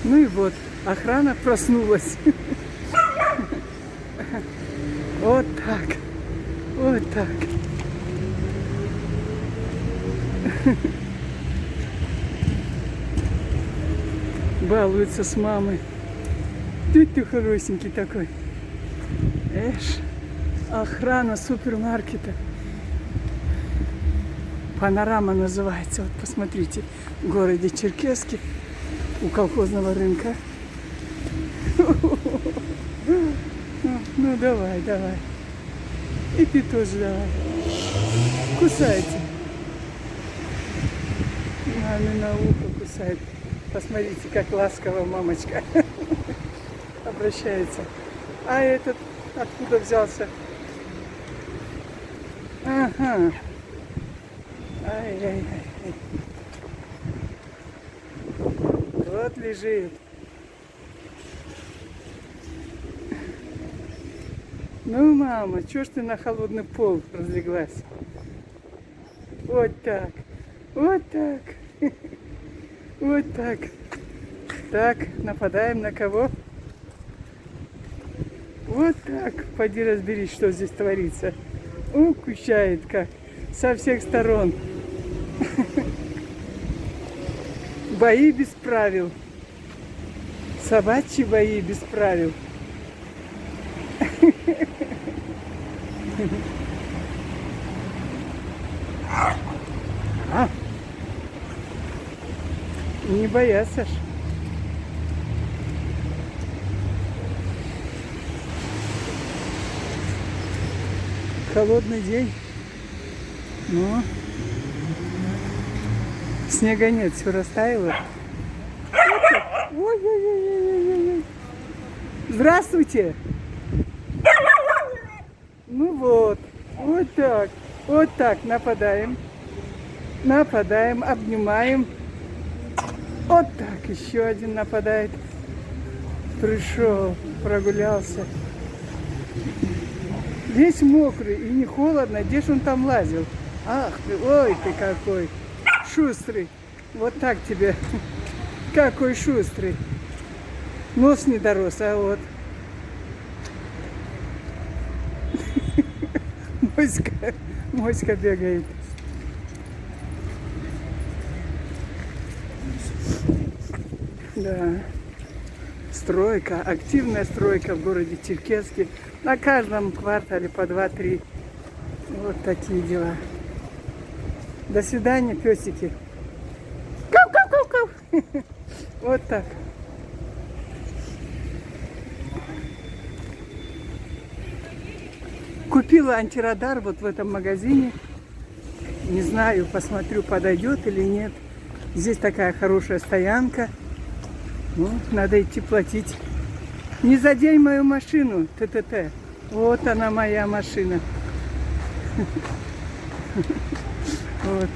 Ну и вот, охрана проснулась. Вот так. Вот так. Балуется с мамой. Ты хорошенький такой. Эш, охрана супермаркета. Панорама называется. Вот посмотрите, в городе Черкесске у колхозного рынка. Ну давай, давай. И ты тоже давай. Кусайте. Мамина ухо кусает. Посмотрите, как ласково мамочка обращается. А этот откуда взялся? Ага. Ай-яй-яй. Вот лежит. Ну, мама, чё ж ты на холодный пол разлеглась? Вот так. Вот так. Вот так. Так, нападаем на кого? Вот так. Пойди разберись, что здесь творится. Кусает как. Со всех сторон. Бои без правил. Собачьи бои без правил. Не боятся ж. Холодный день. Ну, снега нет, все растаяло. Ой-ой-ой-ой-ой-ой. Здравствуйте. Ну вот, вот так нападаем. Нападаем, обнимаем. Вот так, еще один нападает. Пришел, прогулялся. Весь мокрый и не холодно. Где ж он там лазил? Ах ты, ой ты какой шустрый. Вот так тебе. Какой шустрый. Нос не дорос, а вот. Моська бегает. Да. Стройка, активная стройка в городе Черкесске. На каждом квартале по 2-3. Вот такие дела. До свидания, песики. Кау-кау-кау-кау. Вот так. Купила антирадар вот в этом магазине. Не знаю, посмотрю, подойдет или нет. Здесь такая хорошая стоянка. Ну, надо идти платить. Не задень мою машину, ТТТ. Вот она, моя машина. Вот.